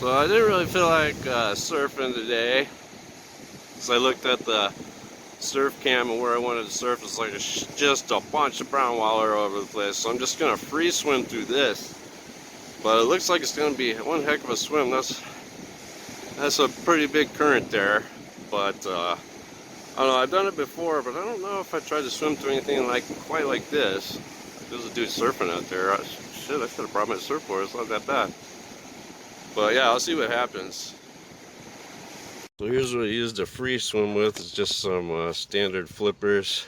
So I didn't really feel like surfing today. So I looked at the surf cam and where I wanted to surf is like just a bunch of brown water all over the place. So I'm just gonna free swim through this. But it looks like it's gonna be one heck of a swim. That's a pretty big current there. But I don't know, I've done it before, but I don't know if I tried to swim through anything like quite like this. There's a dude surfing out there. Shit, I should have brought my surfboard. It's not that bad. But yeah, I'll see what happens. So here's what I used to free swim with. It's just some standard flippers.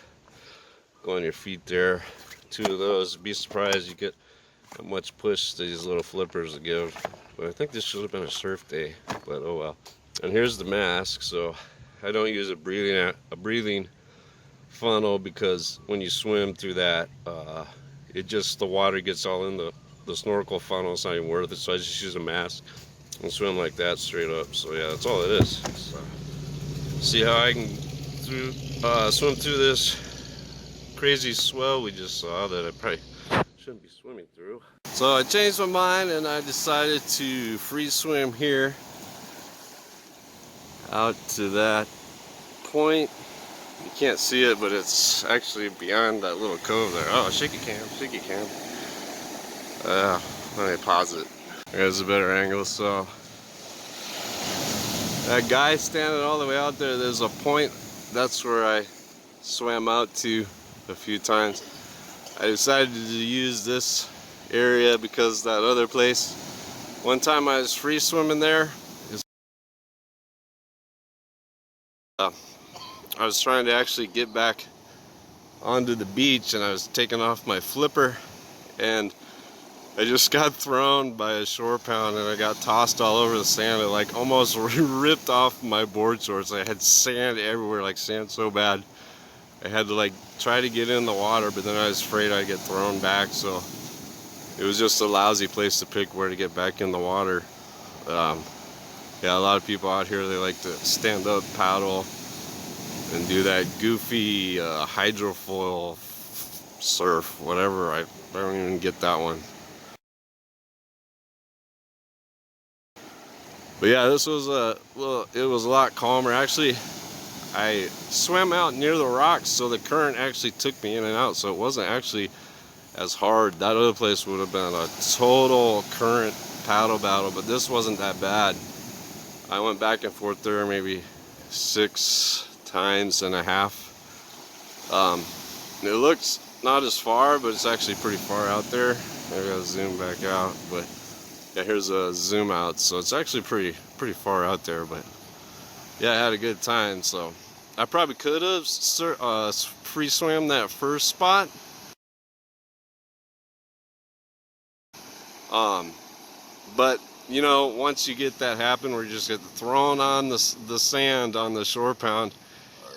Go on your feet there. 2 of those. Be surprised you get how much push these little flippers will give. But I think this should have been a surf day, but oh well. And here's the mask. So I don't use a breathing funnel because when you swim through that, the water gets all in the snorkel funnel. It's not even worth it. So I just use a mask and swim like that straight up. So yeah, that's all it is. So, see how I can swim through this crazy swell we just saw that I probably shouldn't be swimming through. So I changed my mind and I decided to free swim here out to that point. You can't see it, but it's actually beyond that little cove there. Oh, shaky cam. Let me pause it. There's a better angle. So that guy standing all the way out there, there's a point. That's where I swam out to a few times. I decided to use this area because that other place, one time I was free swimming there. I was trying to actually get back onto the beach and I was taking off my flipper and I just got thrown by a shore pound and I got tossed all over the sand. It like almost ripped off my board shorts. I had sand everywhere, like sand so bad. I had to like try to get in the water, but then I was afraid I'd get thrown back. So it was just a lousy place to pick where to get back in the water. Yeah, a lot of people out here, they like to stand up, paddle, and do that goofy hydrofoil surf, whatever. I don't even get that one. But yeah, this was it was a lot calmer. Actually, I swam out near the rocks, so the current actually took me in and out, so it wasn't actually as hard. That other place would have been a total current paddle battle, but this wasn't that bad. I went back and forth there maybe 6 times and a half. It looks not as far, but it's actually pretty far out there. Maybe I'll zoom back out, but yeah, here's a zoom out, so it's actually pretty far out there. But yeah, I had a good time. So I probably could have free swam that first spot, but you know, once you get that happen where you just get thrown on the sand on the shore pound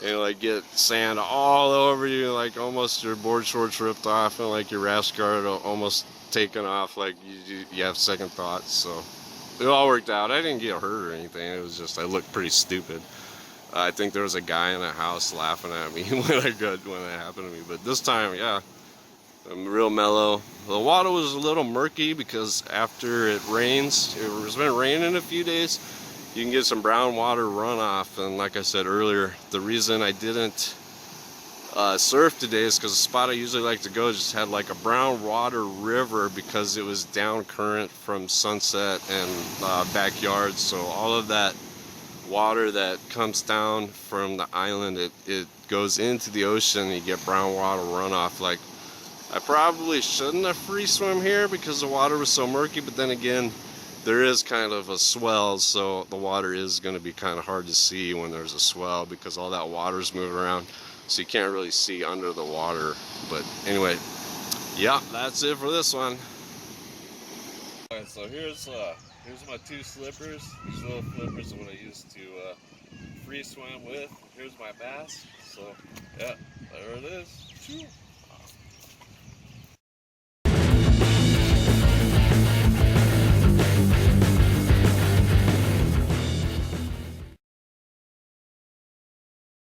and like get sand all over you, like almost your board shorts ripped off and like your rash guard almost taken off, like you have second thoughts. So it all worked out. I didn't get hurt or anything. It was just I looked pretty stupid. I think there was a guy in a house laughing at me when it happened to me. But this time, yeah, I'm real mellow. The water was a little murky because after it rains, it's been raining a few days, you can get some brown water runoff. And like I said earlier, the reason I didn't surf today is because the spot I usually like to go just had like a brown water river because it was down current from Sunset and backyard. So all of that water that comes down from the island, it goes into the ocean and you get brown water runoff. Like, I probably shouldn't have free swim here because the water was so murky, but then again, there is kind of a swell, so the water is going to be kind of hard to see when there's a swell because all that water's moving around, so you can't really see under the water. But anyway, yeah, that's it for this one. Alright, so here's my 2 slippers. These little flippers are what I used to free swim with. Here's my mask. So yeah, there it is.